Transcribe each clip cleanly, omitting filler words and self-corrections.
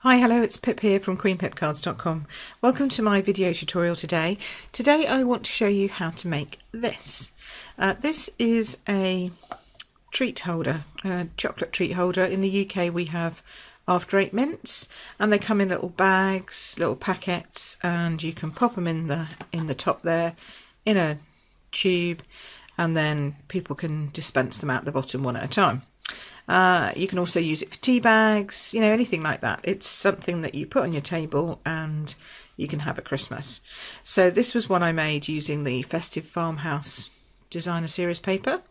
Hi, hello, it's Pip here from queenpipcards.com. Welcome to my video tutorial today. Today I want to show you how to make this. This is a treat holder, a chocolate treat holder. In the UK we have After Eight mints, and they come in little bags, little packets, and you can pop them in the top there in a tube, and then people can dispense them out the bottom one at a time. You can also use it for tea bags, you know, anything like that. It's something that you put on your table and you can have at Christmas. So this was one I made using the Festive Farmhouse Designer Series paper.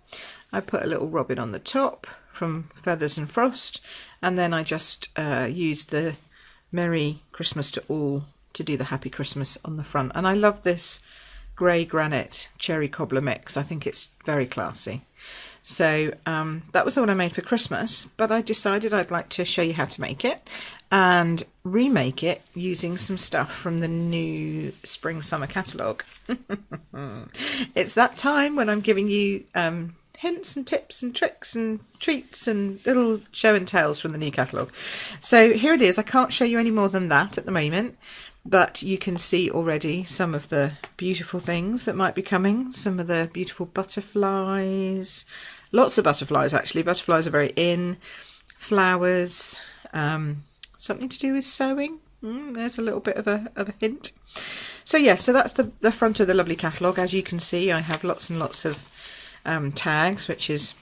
I put a little robin on the top from Feathers and Frost, and then I just used the Merry Christmas to All to do the Happy Christmas on the front. And I love this grey granite cherry cobbler mix. I think it's very classy. So that was the one I made for Christmas, but I decided I'd like to show you how to make it and remake it using some stuff from the new Spring Summer catalogue. It's that time when I'm giving you hints and tips and tricks and treats and little show and tells from the new catalogue. So here it is. I can't show you any more than that at the moment, but you can see already some of the beautiful things that might be coming, some of the beautiful butterflies, lots of butterflies actually. Butterflies are very in, flowers, something to do with sewing. There's a little bit of a hint. So yeah, so that's the front of the lovely catalogue. As you can see, I have lots and lots of tags, which is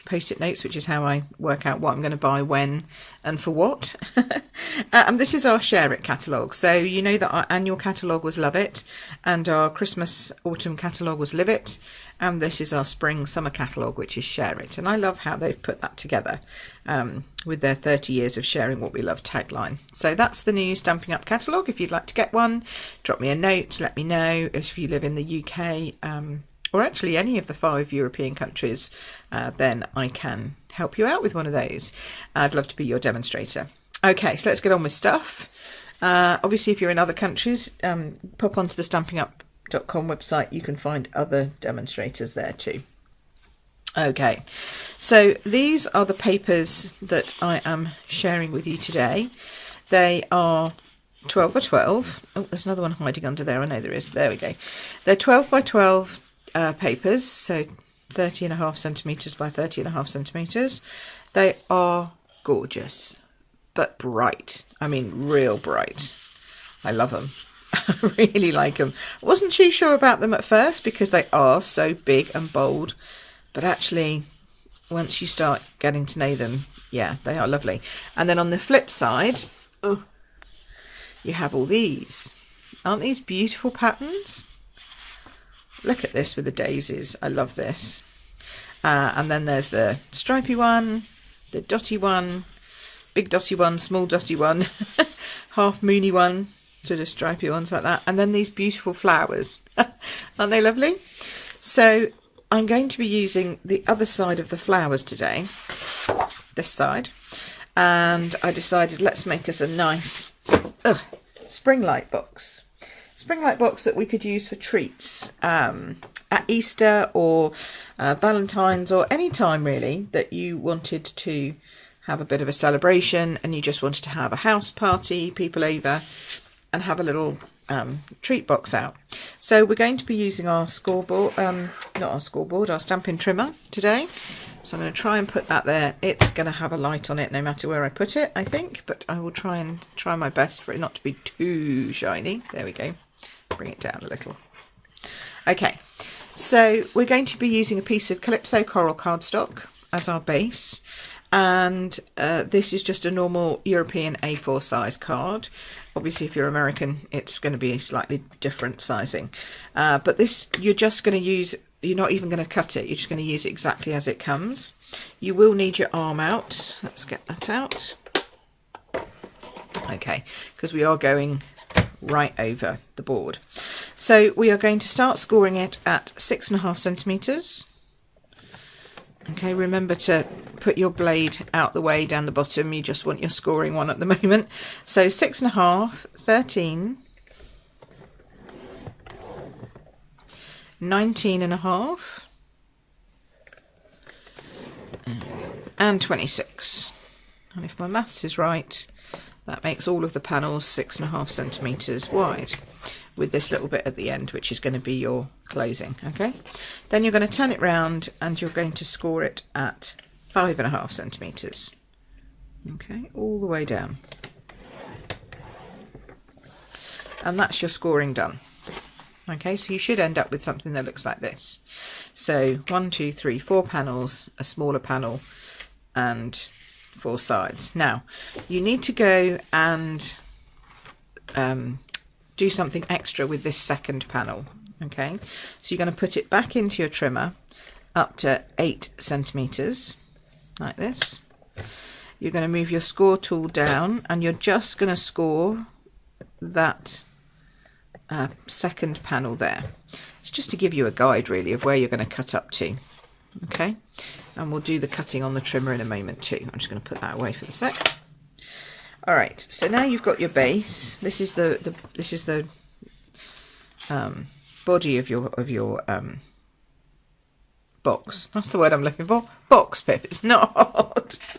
post-it notes, which is how I work out what I'm going to buy, when and for what. And this is our Share It catalogue. So you know that our annual catalogue was Love It, and our Christmas autumn catalogue was Live It, and this is our spring summer catalogue, which is Share It. And I love how they've put that together with their 30 years of sharing what we love tagline. So that's the new Stampin' Up catalogue. If you'd like to get one, drop me a note, let me know. If you live in the UK, or actually any of the 5 European countries, then I can help you out with one of those. I'd love to be your demonstrator. Okay, so let's get on with stuff. Obviously, if you're in other countries, pop onto the stampinup.com website. You can find other demonstrators there too. Okay, so these are the papers that I am sharing with you today. They are 12 by 12. Oh, there's another one hiding under there. I know there is. There we go. They're 12 by 12 papers, so 30.5 centimetres by 30.5 centimetres. They are gorgeous, but bright. I mean, real bright. I love them. I really like them. I wasn't too sure about them at first because they are so big and bold, but actually once you start getting to know them, yeah, they are lovely. And then on the flip side, you have all these. Aren't these beautiful patterns? Look at this with the daisies. I love this. And then there's the stripy one, the dotty one, big dotty one, small dotty one, half moony one, sort of stripy ones like that. And then these beautiful flowers. Aren't they lovely? So I'm going to be using the other side of the flowers today, this side. And I decided let's make us a nice spring light box. Spring light box that we could use for treats at Easter or Valentine's, or any time really that you wanted to have a bit of a celebration and you just wanted to have a house party, people over, and have a little treat box out. So we're going to be using our scoreboard, not our scoreboard, our stamping trimmer today. So I'm going to try and put that there. It's going to have a light on it no matter where I put it, I think, but I will try my best for it not to be too shiny. There we go. Bring it down a little. Okay, so we're going to be using a piece of Calypso coral cardstock as our base, and this is just a normal European A4 size card. Obviously if you're American it's going to be slightly different sizing, but this you're just going to use, you're not even going to cut it, you're just going to use it exactly as it comes. You will need your arm out. Let's get that out. Okay, because we are going right over the board. So we are going to start scoring it at 6.5 centimetres. Okay, remember to put your blade out the way down the bottom. You just want your scoring one at the moment. So 6.5, 13, 19.5, and 26. And if my maths is right, That makes all of the panels 6.5 centimetres wide, with this little bit at the end, which is going to be your closing. Okay, then you're going to turn it round and you're going to score it at 5.5 centimetres. Okay, all the way down. And that's your scoring done. Okay, so you should end up with something that looks like this. So 1, 2, 3, 4 panels, a smaller panel, and 4 sides. Now, you need to go and do something extra with this second panel. Okay, so you're going to put it back into your trimmer up to 8 centimetres, like this. You're going to move your score tool down and you're just going to score that second panel there. It's just to give you a guide really of where you're going to cut up to. Okay, and we'll do the cutting on the trimmer in a moment too. I'm just going to put that away for the sec. All right, so now you've got your base. This is the body of your box. That's the word I'm looking for. Box, Pip. It's not.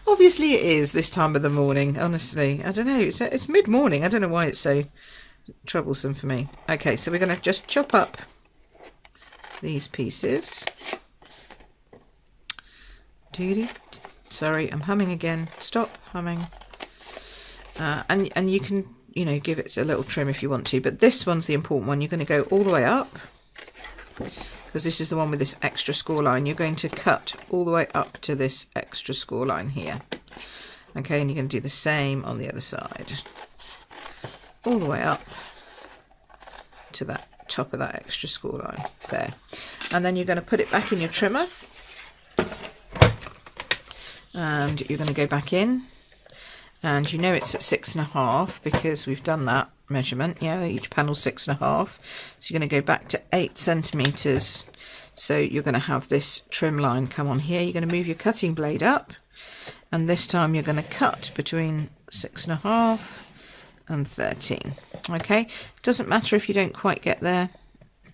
Obviously it is this time of the morning. Honestly, I don't know. It's mid-morning. I don't know why it's so troublesome for me. Okay, so we're going to just chop up these pieces. Sorry, I'm humming again. Stop humming. And you can, you know, give it a little trim if you want to, but this one's the important one. You're going to go all the way up, because this is the one with this extra score line. You're going to cut all the way up to this extra score line here. Okay, and you're going to do the same on the other side. All the way up to that top of that extra score line there. And then you're going to put it back in your trimmer. And you're going to go back in. And you know it's at 6.5 because we've done that measurement. Yeah, each panel 6.5. So you're going to go back to 8 centimetres. So you're going to have this trim line come on here. You're going to move your cutting blade up. And this time you're going to cut between 6.5 and 13. Okay, it doesn't matter if you don't quite get there.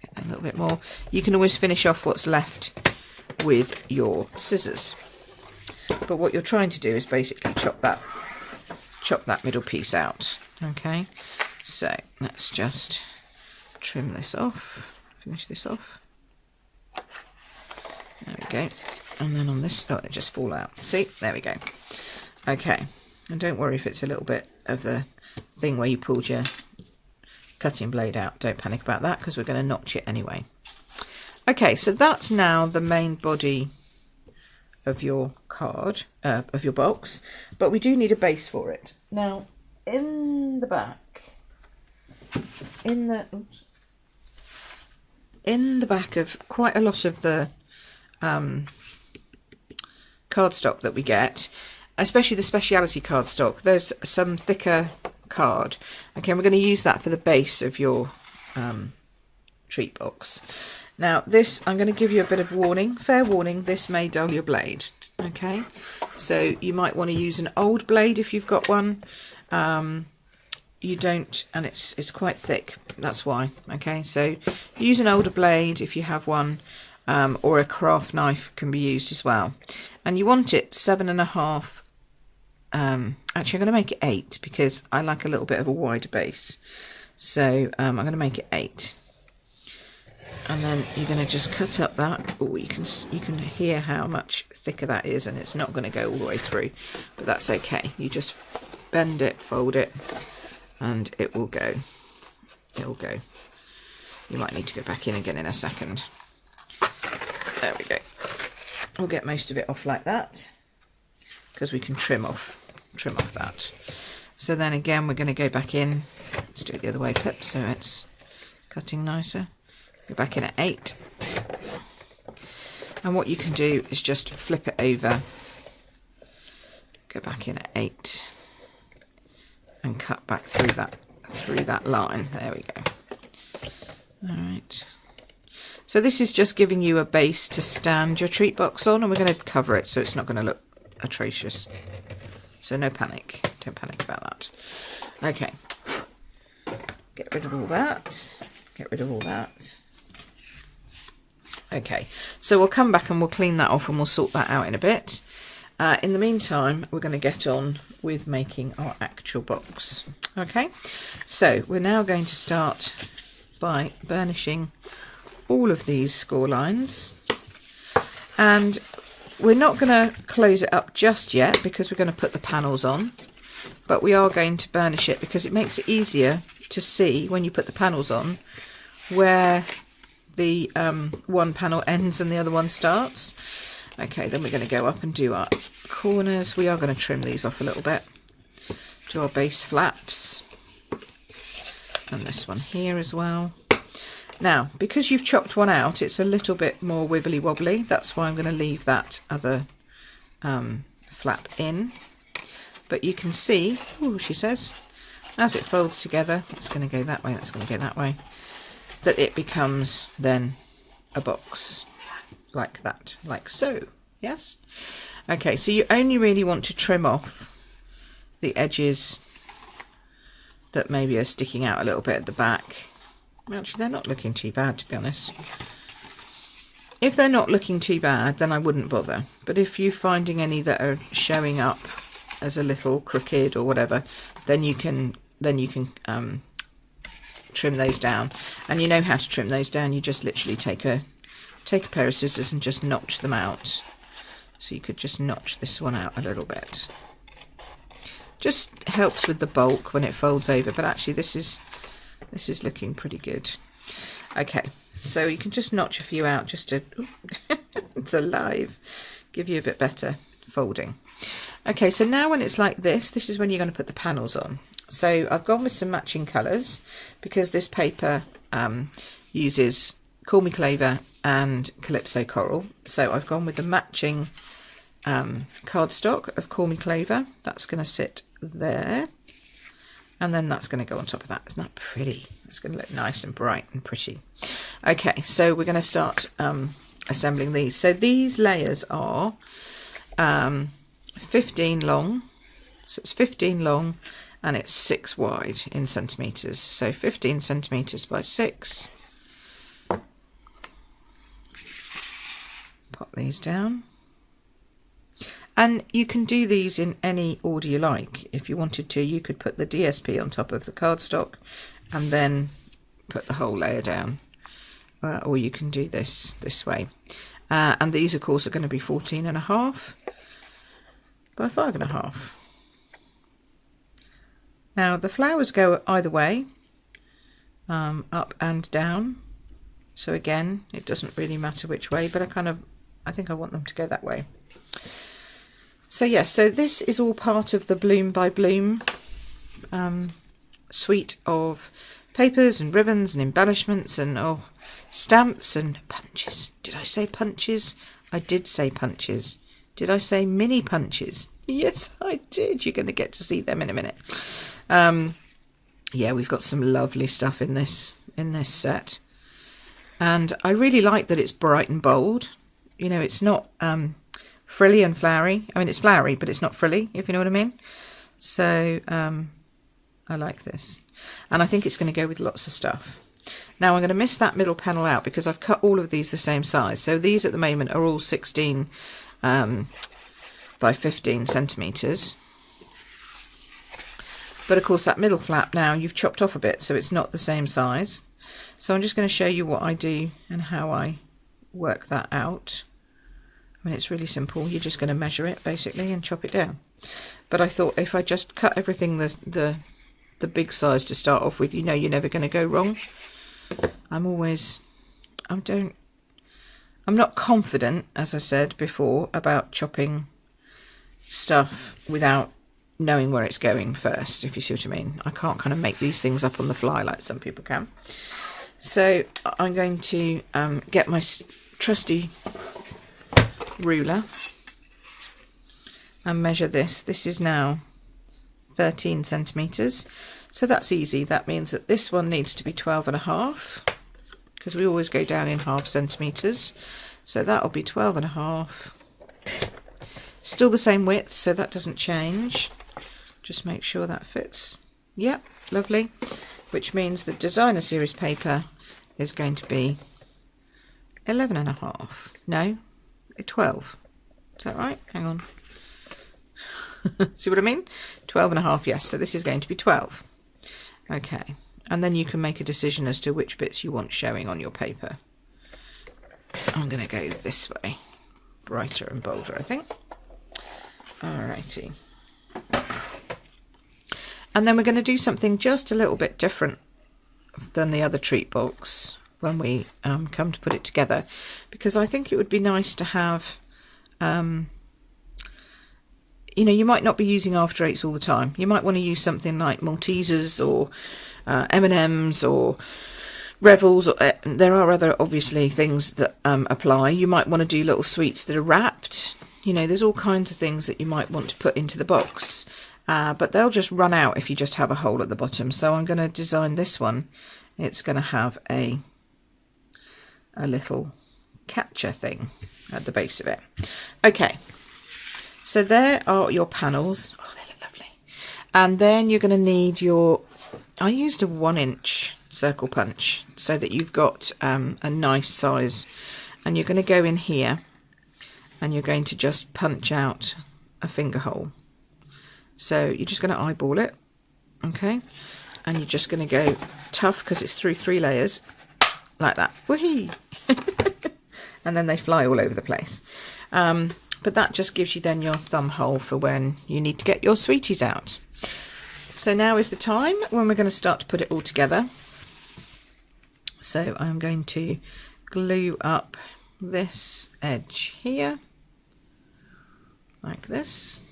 Get a little bit more. You can always finish off what's left with your scissors. But what you're trying to do is basically chop that middle piece out. Okay, so let's just trim this off, finish this off. There we go. And then on this, oh, it just fall out. See, there we go. Okay, and don't worry if it's a little bit of the thing where you pulled your cutting blade out. Don't panic about that because we're going to notch it anyway. Okay, so that's now the main body of your card, of your box, but we do need a base for it. Now, in the back, in the back of quite a lot of the cardstock that we get, especially the speciality cardstock, there's some thicker card. Okay, and we're going to use that for the base of your treat box. Now this, I'm going to give you a bit of warning, fair warning, this may dull your blade. Okay, so you might want to use an old blade if you've got one. You don't, and it's quite thick, that's why. Okay, so use an older blade if you have one, or a craft knife can be used as well. And you want it 7.5. Actually, I'm going to make it 8 because I like a little bit of a wider base. So I'm going to make it 8. And then you're going to just cut up that. Oh, you can hear how much thicker that is, and it's not going to go all the way through, but that's okay. You just bend it, fold it, and it will go. It will go. You might need to go back in again in a second. There we go. We'll get most of it off like that because we can trim off that. So then again, we're going to go back in. Let's do it the other way, Pip, so it's cutting nicer. Go back in at 8. And what you can do is just flip it over, go back in at 8, and cut back through that line. There we go. All right. So this is just giving you a base to stand your treat box on, and we're going to cover it so it's not going to look atrocious. So no panic. Don't panic about that. Okay. Get rid of all that. Get rid of all that. Okay, so we'll come back and we'll clean that off and we'll sort that out in a bit. In the meantime, we're going to get on with making our actual box. Okay, so we're now going to start by burnishing all of these score lines, and we're not going to close it up just yet because we're going to put the panels on, but we are going to burnish it because it makes it easier to see when you put the panels on where the one panel ends and the other one starts. Okay, then we're going to go up and do our corners. We are going to trim these off a little bit. Do our base flaps. And this one here as well. Now, because you've chopped one out, it's a little bit more wibbly wobbly. That's why I'm going to leave that other flap in. But you can see, oh, she says, as it folds together, it's going to go that way, that's going to go that way, that it becomes then a box like that, like so. Yes? Okay, so you only really want to trim off the edges that maybe are sticking out a little bit at the back. Actually, they're not looking too bad, to be honest. If they're not looking too bad, then I wouldn't bother. But if you're finding any that are showing up as a little crooked or whatever, then you can trim those down. And you know how to trim those down. You just literally take a pair of scissors and just notch them out. So you could just notch this one out a little bit. Just helps with the bulk when it folds over, but actually this is looking pretty good. Okay, so you can just notch a few out just to it's alive, give you a bit better folding. Okay, so now when it's like this is when you're going to put the panels on. So I've gone with some matching colours because this paper uses Call Me Clover and Calypso Coral. So I've gone with the matching cardstock of Call Me Clover. That's going to sit there. And then that's going to go on top of that. Isn't that pretty? It's going to look nice and bright and pretty. Okay, so we're going to start assembling these. So these layers are 15 long. So it's 15 long and it's 6 wide in centimetres. So 15 centimetres by 6. Pop these down. And you can do these in any order you like. If you wanted to, you could put the DSP on top of the cardstock and then put the whole layer down. Or you can do this way. And these, of course, are going to be 14.5 by 5.5. Now, the flowers go either way, up and down. So again, it doesn't really matter which way, but I think I want them to go that way. So yeah, so this is all part of the Bloom by Bloom suite of papers and ribbons and embellishments and stamps and punches. Did I say punches? I did say punches. Did I say mini punches? Yes, I did. You're going to get to see them in a minute. Yeah, we've got some lovely stuff in this set. And I really like that it's bright and bold. You know, it's not frilly and flowery. I mean, it's flowery, but it's not frilly, if you know what I mean. So I like this. And I think it's going to go with lots of stuff. Now I'm going to miss that middle panel out because I've cut all of these the same size. So these at the moment are all 16 by 15 centimetres. But of course that middle flap now you've chopped off a bit, so it's not the same size. So I'm just going to show you what I do and how I work that out. I mean, it's really simple. You're just going to measure it basically and chop it down. But I thought if I just cut everything the big size to start off with, you know you're never going to go wrong. I'm not confident, as I said before, about chopping stuff without knowing where it's going first, if you see what I mean. I can't kind of make these things up on the fly like some people can. So I'm going to get my trusty ruler and measure this. This is now 13 centimetres. So that's easy. That means that this one needs to be 12.5 because we always go down in half centimetres. So that'll be 12.5. Still the same width, so that doesn't change. Just make sure that fits. Yep, lovely. Which means the designer series paper is going to be 11.5. No, 12. Is that right? Hang on. See what I mean? 12.5, yes. So this is going to be 12. Okay. And then you can make a decision as to which bits you want showing on your paper. I'm going to go this way. Brighter and bolder, I think. Alrighty. And then we're going to do something just a little bit different than the other treat box when we come to put it together, because I think it would be nice to have, you know, you might not be using after eights all the time. You might want to use something like Maltesers or M&Ms or Revels. Or, there are other, obviously, things that apply. You might want to do little sweets that are wrapped. You know, there's all kinds of things that you might want to put into the box. But they'll just run out if you just have a hole at the bottom. So I'm going to design this one. It's going to have a little catcher thing at the base of it. Okay, so there are your panels. Oh, they look lovely. And then you're going to need your, I used a 1-inch circle punch so that you've got a nice size. And you're going to go in here and you're going to just punch out a finger hole. So you're just going to eyeball it, okay? And you're just going to go tough because it's through 3 layers, like that. Whee! And then they fly all over the place. But that just gives you then your thumb hole for when you need to get your sweeties out. So now is the time when we're going to start to put it all together. So I'm going to glue up this edge here, like this.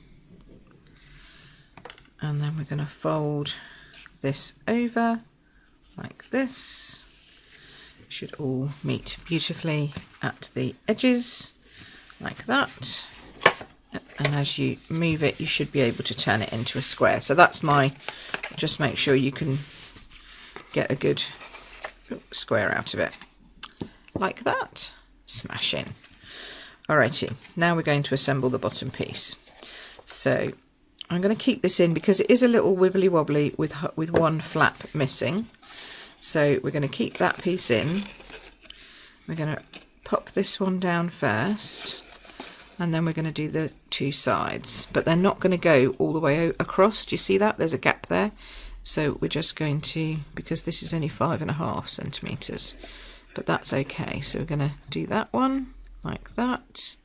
And then we're going to fold this over like this. It should all meet beautifully at the edges like that. And as you move it, you should be able to turn it into a square. So that's my, just make sure you can get a good square out of it. Like that. Smashing. Alrighty, now we're going to assemble the bottom piece. So I'm going to keep this in because it is a little wibbly wobbly with one flap missing. So we're going to keep that piece in. We're going to pop this one down first, and then we're going to do the 2 sides. But they're not going to go all the way across. Do you see that? There's a gap there. So we're just going to, because this is only 5.5 centimetres, but that's okay. So we're going to do that one like that.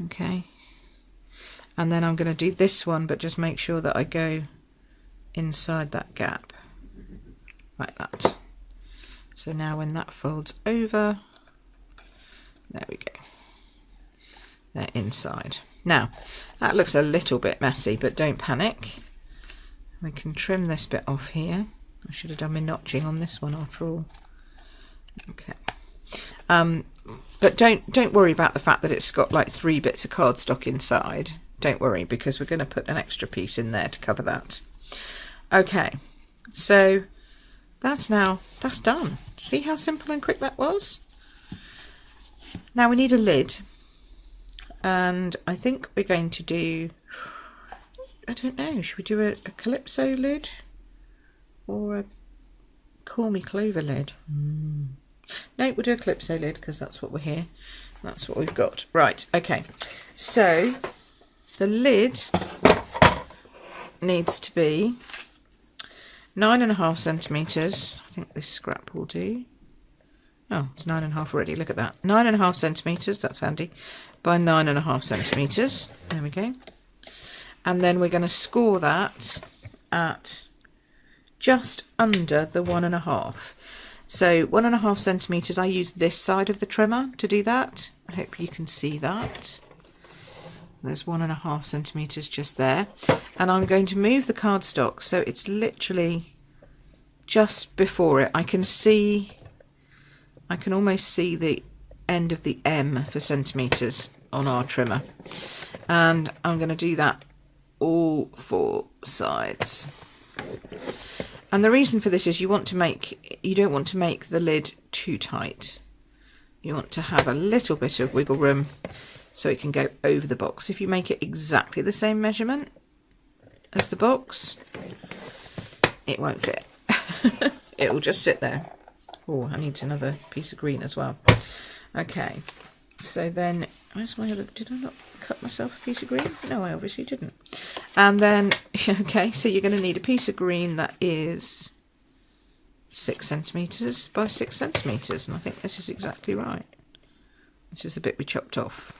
Okay. And then I'm going to do this one, but just make sure that I go inside that gap, like that. So now when that folds over, there we go. They're inside. Now, that looks a little bit messy, but don't panic. We can trim this bit off here. I should have done my notching on this one after all. Okay. But don't worry about the fact that it's got like 3 bits of cardstock inside. Don't worry, because we're going to put an extra piece in there to cover that. Okay, so that's done. See how simple and quick that was? Now we need a lid, and I think we're going to do, I don't know, should we do a Calypso lid or a Call Me Clover lid? No, we'll do a Calypso lid because that's what we're here. That's what we've got. Right, okay, so the lid needs to be 9.5 centimetres. I think this scrap will do. Oh, it's 9.5 already. Look at that. 9.5 centimetres. That's handy. By 9.5 centimetres. There we go. And then we're going to score that at just under the 1.5. So 1.5 centimetres. I use this side of the trimmer to do that. I hope you can see that. There's 1.5 centimetres just there. And I'm going to move the cardstock so it's literally just before it. I can almost see the end of the M for centimetres on our trimmer. And I'm going to do that all 4 sides. And the reason for this is you don't want to make the lid too tight. You want to have a little bit of wiggle room so it can go over the box. If you make it exactly the same measurement as the box, it won't fit. It will just sit there. Oh, I need another piece of green as well. Okay, so then Where's my other, did I not cut myself a piece of green? No, I obviously didn't. And then, okay, so you're going to need a piece of green that is 6 centimetres by 6 centimetres, and I think this is exactly right. This is the bit we chopped off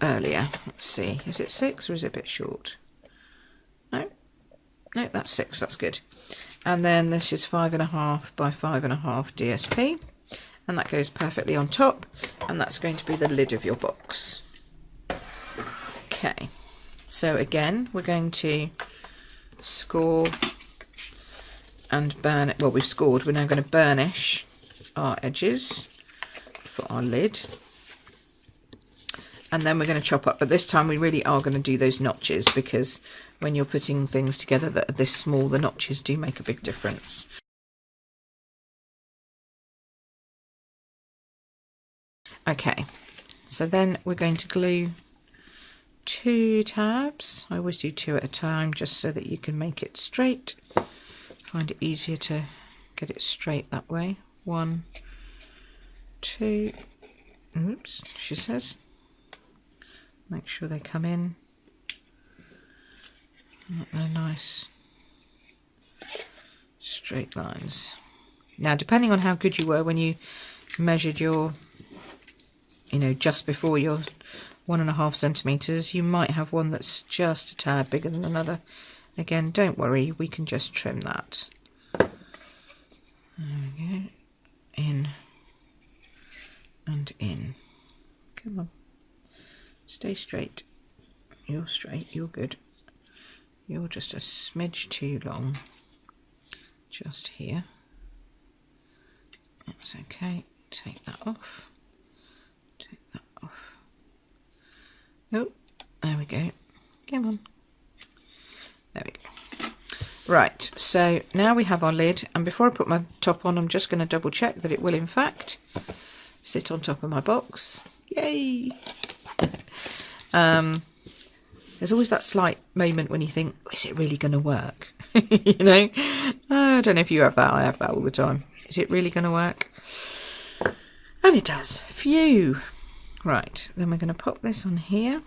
earlier. Let's see, is it 6 or is it a bit short? No, that's 6, that's good. And then this is 5.5 by 5.5 DSP, and that goes perfectly on top, and that's going to be the lid of your box. Okay, so again, we're going to score and burn it. Well, we've scored, we're now going to burnish our edges for our lid. And then we're going to chop up, but this time we really are going to do those notches, because when you're putting things together that are this small, the notches do make a big difference. Okay, so then we're going to glue 2 tabs. I always do 2 at a time, just so that you can make it straight. Find it easier to get it straight that way. 1, 2, oops, she says. Make sure they come in. They're nice straight lines. Now, depending on how good you were when you measured your, you know, just before your 1.5 centimetres, you might have one that's just a tad bigger than another. Again, don't worry, we can just trim that. There we go. In and in. Come on. Stay straight. You're straight, you're good. You're just a smidge too long. Just here. That's okay. Take that off. Take that off. Oh, there we go. Come on. There we go. Right, so now we have our lid, and before I put my top on, I'm just going to double check that it will in fact sit on top of my box. Yay! There's always that slight moment when you think, is it really going to work? You know, I don't know if you have that. I have that all the time. Is it really going to work? And it does. Phew! Right, then we're going to pop this on here.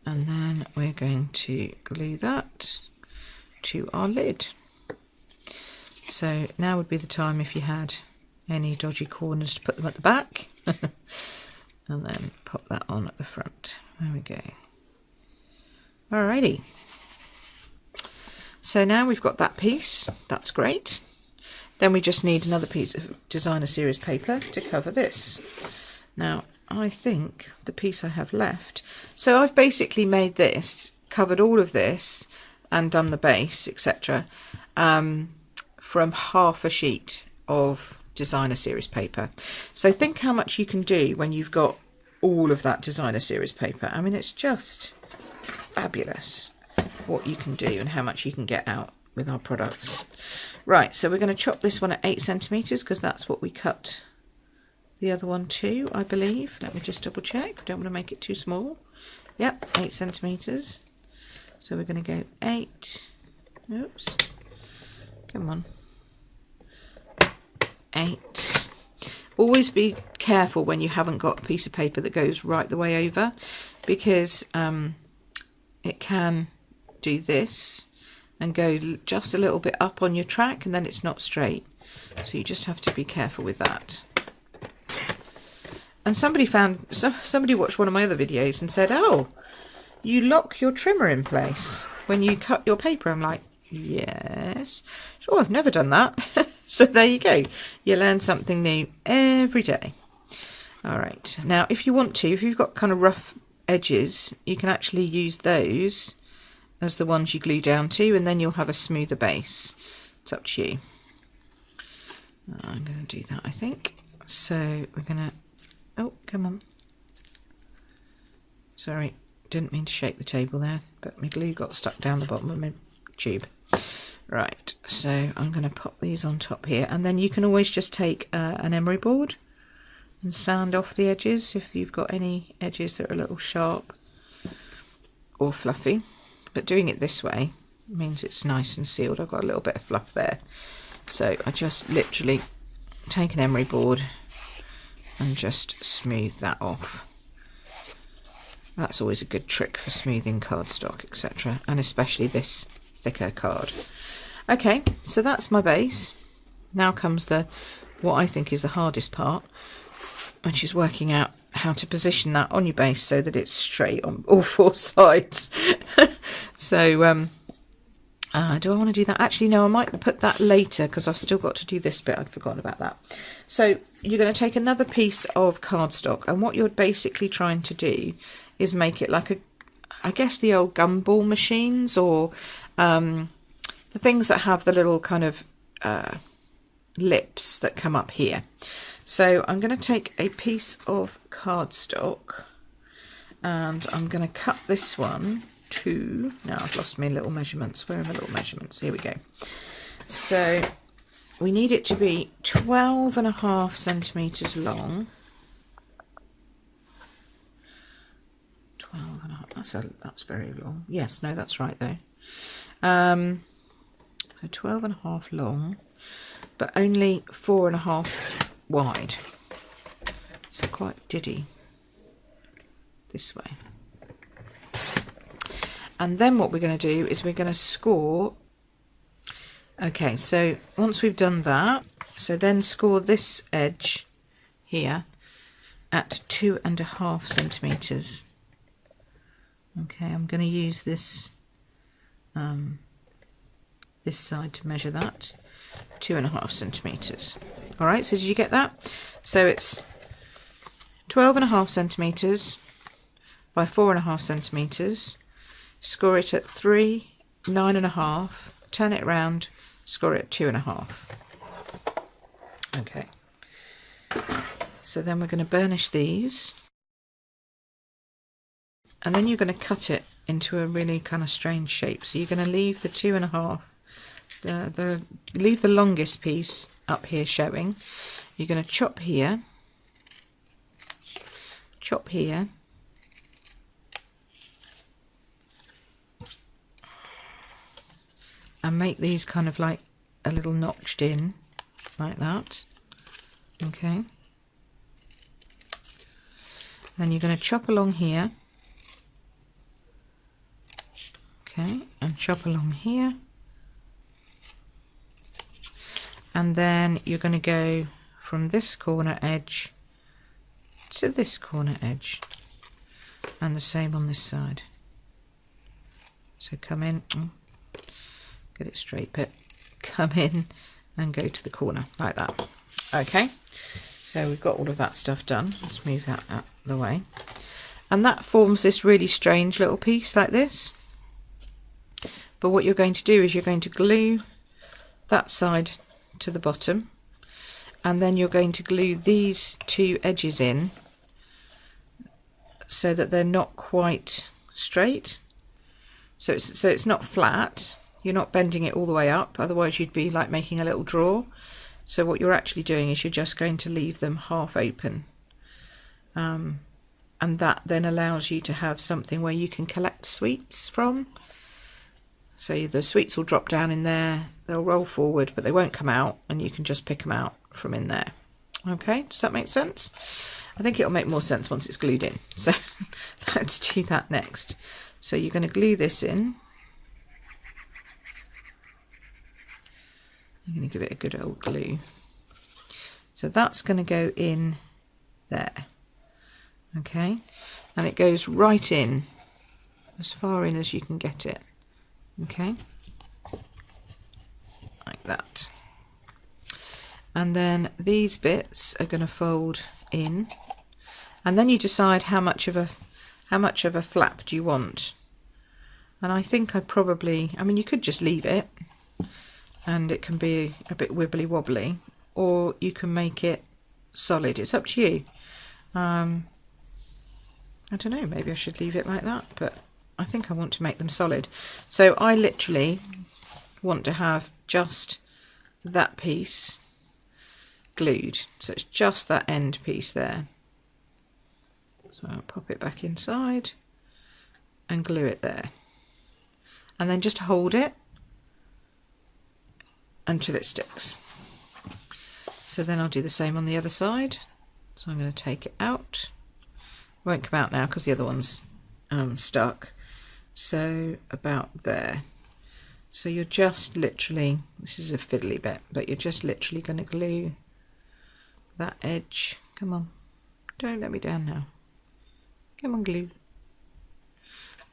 And then we're going to glue that to our lid. So now would be the time, if you had any dodgy corners, to put them at the back. And then pop that on at the front. There we go. Alrighty. So now we've got that piece. That's great. Then we just need another piece of designer series paper to cover this. Now, I think the piece I have left. So I've basically made this, covered all of this, and done the base, etc. From half a sheet of designer series paper. So think how much you can do when you've got all of that designer series paper. I mean, it's just fabulous what you can do and how much you can get out with our products. Right, so we're going to chop this one at 8 centimetres because that's what we cut the other one to, I believe. Let me just double check. Don't want to make it too small. Yep, 8 centimetres. So we're going to go 8. Oops. Come on. 8. Always be careful when you haven't got a piece of paper that goes right the way over, because it can do this and go just a little bit up on your track, and then it's not straight. So you just have to be careful with that. And somebody watched one of my other videos and said, oh, you lock your trimmer in place when you cut your paper. I'm like, yes. Oh, I've never done that. So there you go. You learn something new every day. All right. Now, if you want to, if you've got kind of rough edges, you can actually use those as the ones you glue down to, and then you'll have a smoother base. It's up to you. I'm going to do that, I think. So we're going to... Oh, come on. Sorry, didn't mean to shake the table there, but my glue got stuck down the bottom of my tube. Right, so I'm going to pop these on top here, and then you can always just take an emery board and sand off the edges if you've got any edges that are a little sharp or fluffy. But doing it this way means it's nice and sealed. I've got a little bit of fluff there. So I just literally take an emery board and just smooth that off. That's always a good trick for smoothing cardstock, etc., and especially this thicker card. Okay, so that's my base. Now comes what I think is the hardest part, which is working out how to position that on your base so that it's straight on all four sides. So do I want to do that? Actually, no, I might put that later because I've still got to do this bit. I'd forgotten about that. So you're going to take another piece of cardstock, and what you're basically trying to do is make it like I guess the old gumball machines, or the things that have the little kind of lips that come up here. So I'm going to take a piece of cardstock and I'm going to cut this one to, now I've lost my little measurements. Where are my little measurements? Here we go. So we need it to be 12.5 centimetres long. 12.5, that's very long. Yes, no, that's right though. So 12.5 long, but only 4.5 wide. So quite diddy this way. And then what we're going to do is we're going to score. Okay, so once we've done that, so then score this edge here at 2.5 centimetres. Okay, I'm going to use this this side to measure that. 2.5 centimetres. All right, so did you get that? So it's 12.5 centimetres by 4.5 centimetres. Score it at 3, 9.5, turn it around, score it at 2.5. Okay, so then we're going to burnish these, and then you're going to cut it into a really kind of strange shape. So you're going to leave the 2.5, leave the longest piece up here showing. You're going to chop here, and make these kind of like a little notched in like that. Okay, then you're going to chop along here, okay, and chop along here, and then you're going to go from this corner edge to this corner edge, and the same on this side. So come in, get it straight, but come in and go to the corner like that. Okay, so we've got all of that stuff done. Let's move that out of the way, and that forms this really strange little piece like this. But what you're going to do is you're going to glue that side to the bottom, and then you're going to glue these two edges in so that they're not quite straight. So it's not flat. You're not bending it all the way up, otherwise you'd be like making a little drawer. So what you're actually doing is you're just going to leave them half open, and that then allows you to have something where you can collect sweets from. So the sweets will drop down in there, they'll roll forward, but they won't come out, and you can just pick them out from in there. Okay, does that make sense? I think it'll make more sense once it's glued in. So let's do that next. So you're going to glue this in. You're going to give it a good old glue. So that's going to go in there. Okay, and it goes right in, as far in as you can get it. Okay, like that. And then these bits are going to fold in, and then you decide how much of a flap do you want. And I think I mean you could just leave it and it can be a bit wibbly wobbly, or you can make it solid. It's up to you. I don't know, maybe I should leave it like that, but I think I want to make them solid. So I literally want to have just that piece glued. So it's just that end piece there. So I'll pop it back inside and glue it there. And then just hold it until it sticks. So then I'll do the same on the other side. So I'm going to take it out. It won't come out now because the other one's stuck. So about there. So you're just literally, this is a fiddly bit, but you're just literally going to glue that edge. Come on, don't let me down now. Come on, glue.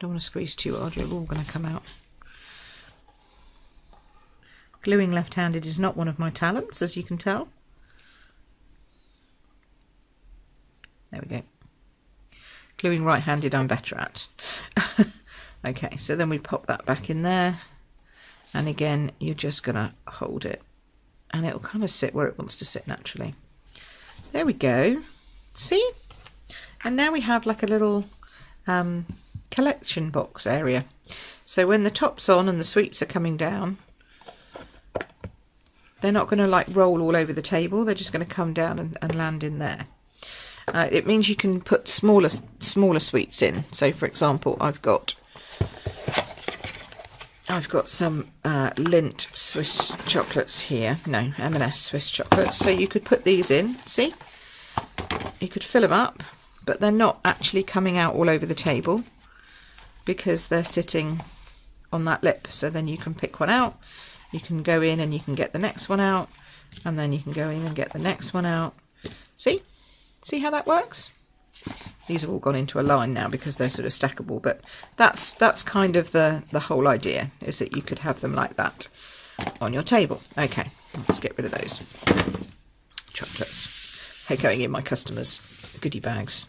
Don't want to squeeze too hard, you're all going to come out. Gluing left-handed is not one of my talents, as you can tell. There we go. Gluing right-handed I'm better at. Okay, so then we pop that back in there, and again you're just going to hold it and it'll kind of sit where it wants to sit naturally. There we go. See? And now we have like a little collection box area. So when the top's on and the sweets are coming down, they're not going to like roll all over the table, they're just going to come down and land in there. It means you can put smaller sweets in. So for example, I've got some Lindt Swiss chocolates here. No, M&S Swiss chocolates. So you could put these in, see? You could fill them up, but they're not actually coming out all over the table because they're sitting on that lip. So then you can pick one out, you can go in and you can get the next one out, and then you can go in and get the next one out. See? See how that works? These have all gone into a line now because they're sort of stackable, but that's kind of the whole idea, is that you could have them like that on your table. Okay, let's get rid of those chocolates. They're going in my customers' goodie bags,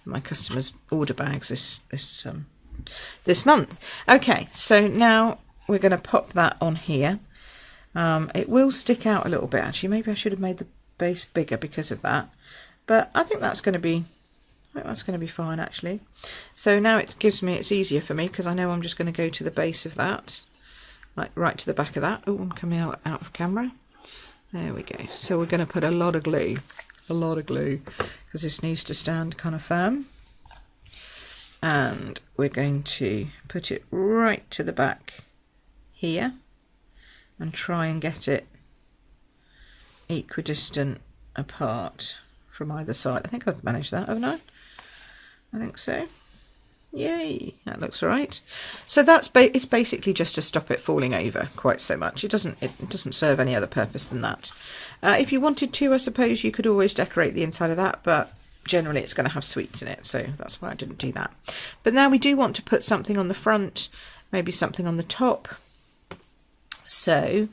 my customers' order bags this month. Okay, so now we're going to pop that on here. It will stick out a little bit actually. Maybe I should have made the base bigger because of that, but I think that's going to be fine actually. So now it gives me, it's easier for me because I know I'm just going to go to the base of that, like right to the back of that. Oh, I'm coming out of camera. There we go. So we're going to put a lot of glue because this needs to stand kind of firm, and we're going to put it right to the back here and try and get it equidistant apart from either side. I think I've managed that, haven't I? I think so. Yay, that looks right. So it's basically just to stop it falling over quite so much. It doesn't serve any other purpose than that. If you wanted to, I suppose you could always decorate the inside of that, but generally it's going to have sweets in it, so that's why I didn't do that. But now we do want to put something on the front, maybe something on the top. So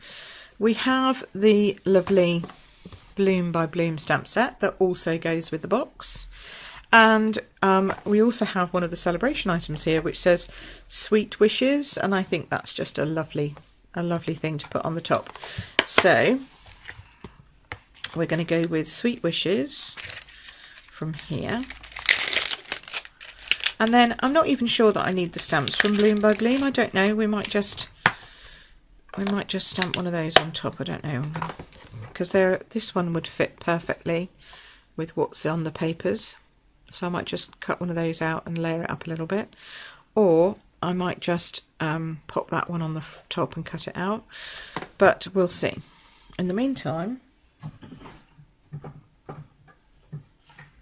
we have the lovely Bloom by Bloom stamp set that also goes with the box. And we also have one of the celebration items here which says Sweet Wishes, and I think that's just a lovely thing to put on the top. So we're going to go with Sweet Wishes from here. And then I'm not even sure that I need the stamps from Bloom by Bloom. I don't know. We might just stamp one of those on top. I don't know, because this one would fit perfectly with what's on the papers. So I might just cut one of those out and layer it up a little bit, or I might just pop that one on the top and cut it out, but we'll see. In the meantime,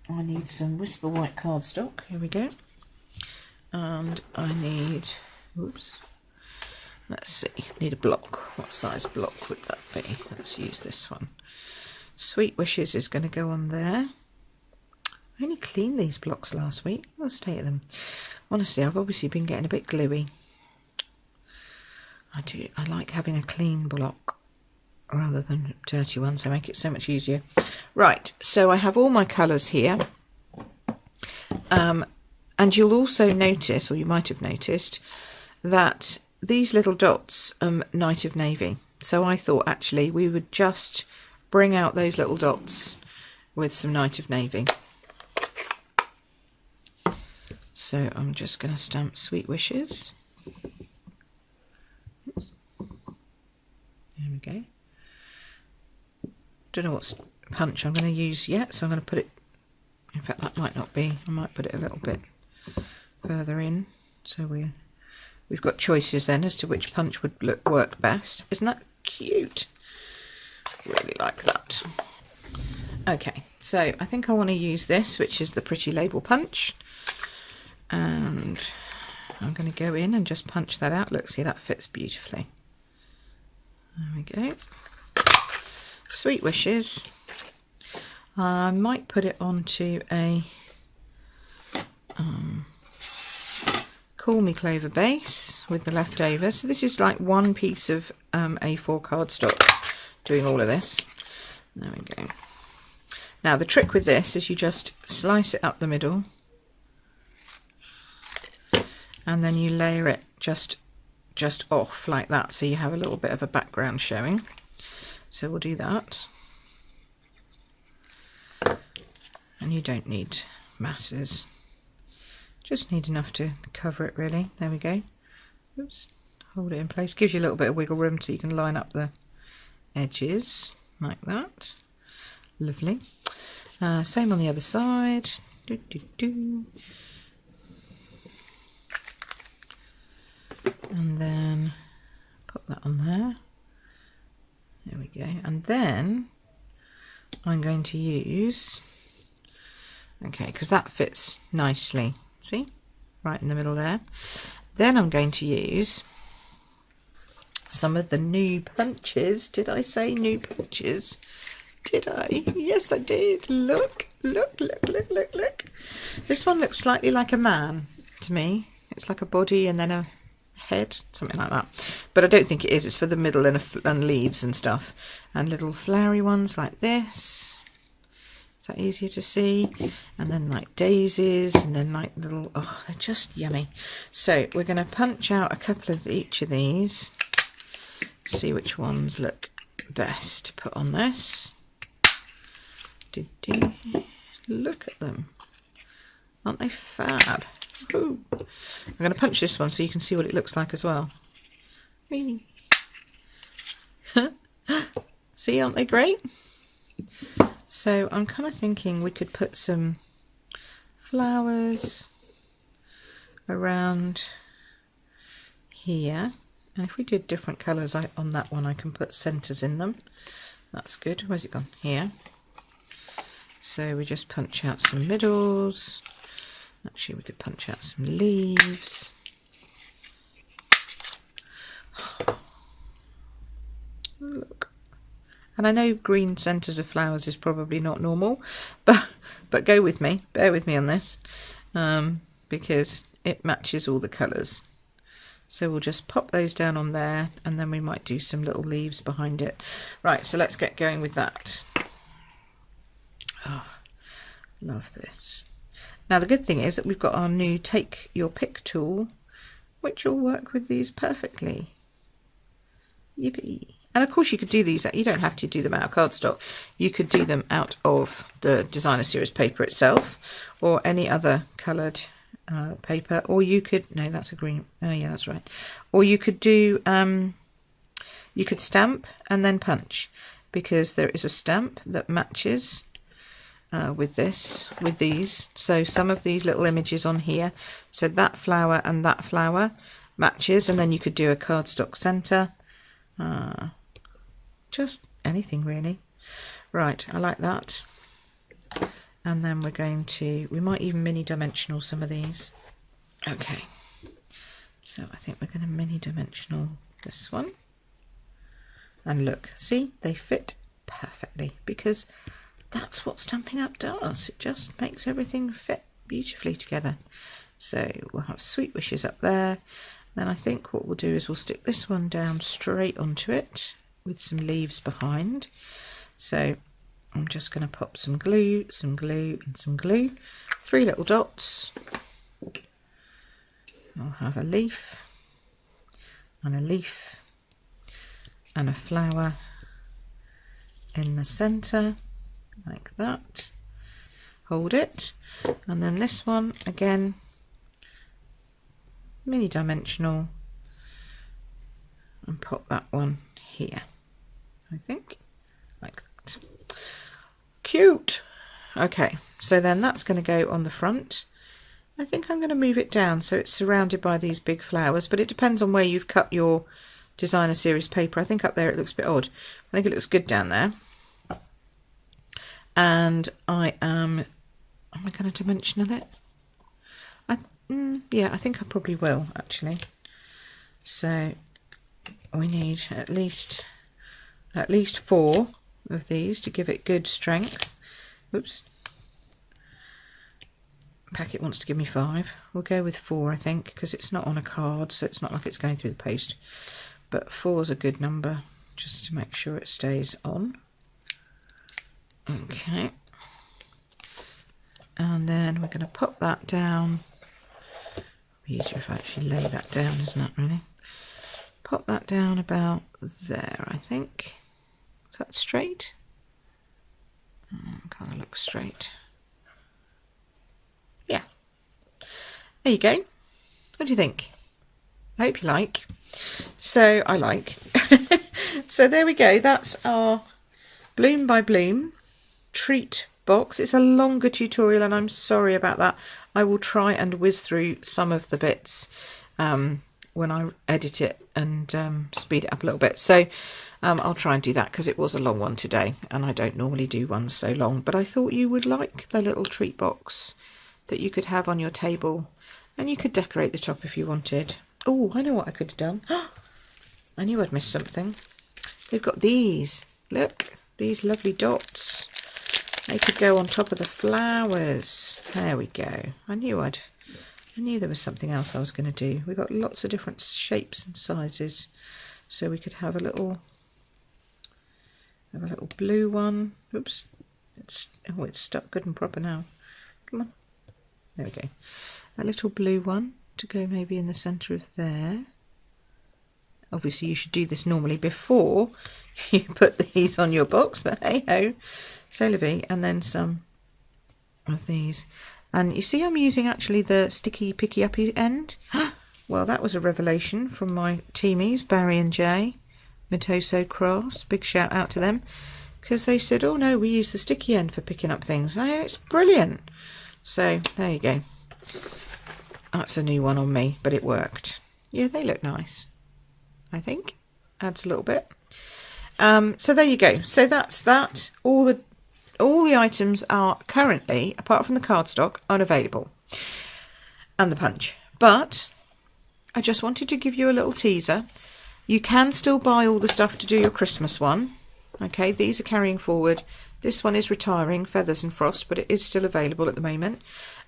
I need some Whisper White cardstock. Here we go. And I need, oops, let's see, I need a block. What size block would that be? Let's use this one. Sweet Wishes is going to go on there. I only cleaned these blocks last week. I'll stay at them. Honestly, I've obviously been getting a bit gluey. I like having a clean block rather than dirty ones. They make it so much easier. Right, so I have all my colours here. And you'll also notice, or you might have noticed, that these little dots are Night of Navy. So I thought actually we would just bring out those little dots with some Night of Navy. So I'm just going to stamp Sweet Wishes. Oops. There we go. Don't know what punch I'm going to use yet, so I'm going to put it, in fact that might not be, I might put it a little bit further in. So we've got choices then as to which punch would work best. Isn't that cute? Really like that. Okay, so I think I want to use this, which is the Pretty Label Punch, and I'm going to go in and just punch that out. Look, see, that fits beautifully. There we go. Sweet Wishes. I might put it onto a Call Me Clover base with the leftovers. So this is like one piece of A4 cardstock doing all of this. There we go. Now the trick with this is you just slice it up the middle and then you layer it just off like that, so you have a little bit of a background showing. So we'll do that. And you don't need masses. Just need enough to cover it really. There we go. Oops. Hold it in place. Gives you a little bit of wiggle room so you can line up the edges like that. Lovely. Same on the other side. Do, do, do. And then put that on there. There we go. And then I'm going to use, okay, because that fits nicely. See? Right in the middle there. Then I'm going to use some of the new punches. Did I say new punches? Did I? Yes, I did. Look, look, look, look, look, look. This one looks slightly like a man to me. It's like a body and then a head, something like that. But I don't think it is. It's for the middle and leaves and stuff. And little flowery ones like this. Is that easier to see? And then like daisies, and then like little, oh, they're just yummy. So we're going to punch out a couple of each of these. See which ones look best to put on this. Look at them. Aren't they fab? Ooh. I'm going to punch this one so you can see what it looks like as well. See, aren't they great? So I'm kind of thinking we could put some flowers around here. And if we did different colours on that one, I can put centres in them. That's good. Where's it gone? Here. So we just punch out some middles. Actually, we could punch out some leaves. Look. And I know green centres of flowers is probably not normal, but go with me, bear with me on this, because it matches all the colours. So we'll just pop those down on there, and then we might do some little leaves behind it. Right, so let's get going with that. Oh, love this. Now the good thing is that we've got our new Take Your Pick tool, which will work with these perfectly. Yippee. And of course you could do these, you don't have to do them out of cardstock. You could do them out of the Designer Series paper itself, or any other coloured paper, or you could, no, that's a green, oh yeah, that's right. Or you could do, you could stamp and then punch, because there is a stamp that matches with these. So some of these little images on here, so that flower and that flower matches, and then you could do a cardstock centre. Just anything really. Right, I like that. And then we're going to, we might even mini dimensional some of these. Okay, so I think we're going to mini dimensional this one. And look, see, they fit perfectly, because that's what Stampin' Up does. It just makes everything fit beautifully together. So we'll have Sweet Wishes up there. Then I think what we'll do is we'll stick this one down straight onto it with some leaves behind. So I'm just going to pop some glue, some glue and some glue. 3 little dots. I'll have a leaf and a leaf and a flower in the centre like that. Hold it, and then this one again, mini dimensional, and pop that one here, I think, like that. Cute. Okay, so then that's going to go on the front. I think I'm going to move it down so it's surrounded by these big flowers, but it depends on where you've cut your designer series paper. I think up there it looks a bit odd. I think it looks good down there. And am I going to dimensional it? Yeah, I think I probably will actually. So we need at least 4 of these to give it good strength. Oops. Packet wants to give me 5. We'll go with 4, I think, because it's not on a card, so it's not like it's going through the post. But 4 is a good number, just to make sure it stays on. Okay. And then we're going to pop that down. Easier if I actually lay that down, isn't it, really? Pop that down about there, I think. Is that straight? Kind of looks straight. Yeah. There you go. What do you think? I hope you like. So I like. So there we go. That's our Bloom by Bloom treat box. It's a longer tutorial and I'm sorry about that. I will try and whiz through some of the bits when I edit it and speed it up a little bit. So I'll try and do that because it was a long one today and I don't normally do one so long, but I thought you would like the little treat box that you could have on your table, and you could decorate the top if you wanted. Oh, I know what I could have done. I knew I'd missed something. They've got these. Look, these lovely dots. They could go on top of the flowers. There we go. I knew there was something else I was going to do. We've got lots of different shapes and sizes, so we could have a little blue one. Oops, it's stuck good and proper now. Come on. There we go. A little blue one to go maybe in the centre of there. Obviously you should do this normally before you put these on your box, but hey ho, c'est la vie. And then some of these. And you see I'm using actually the sticky picky uppy end. Well, that was a revelation from my teamies, Barry and Jay, Matoso Crafts. Big shout out to them, because they said, oh no, we use the sticky end for picking up things. Oh, it's brilliant. So there you go. That's a new one on me, but it worked. Yeah, they look nice, I think. Adds a little bit. So there you go. So that's that. All the items are currently, apart from the cardstock, unavailable. And the punch. But I just wanted to give you a little teaser. You can still buy all the stuff to do your Christmas one. Okay, these are carrying forward. This one is retiring, Feathers and Frost, but it is still available at the moment.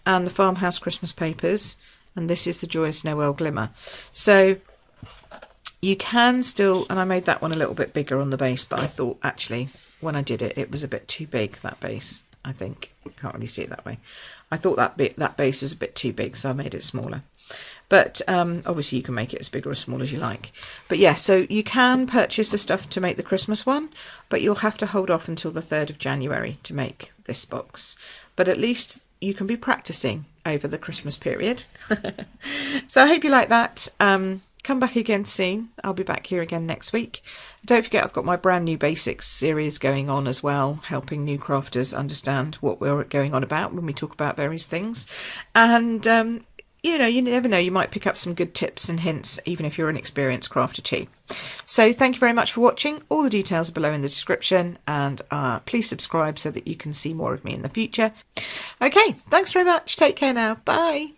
And the Farmhouse Christmas papers. And this is the Joyous Noel Glimmer. So you can still, and I made that one a little bit bigger on the base, but I thought actually when I did it, it was a bit too big, that base, I think. Can't really see it that way. I thought that base was a bit too big, so I made it smaller. But obviously you can make it as big or as small as you like. But yeah, so you can purchase the stuff to make the Christmas one, but you'll have to hold off until the 3rd of January to make this box. But at least you can be practicing over the Christmas period. So I hope you like that. Come back again soon. I'll be back here again next week. Don't forget, I've got my brand new basics series going on as well, helping new crafters understand what we're going on about when we talk about various things. And you know, you never know, you might pick up some good tips and hints, even if you're an experienced crafter too. So thank you very much for watching. All the details are below in the description, and please subscribe so that you can see more of me in the future. Okay, thanks very much. Take care now. Bye.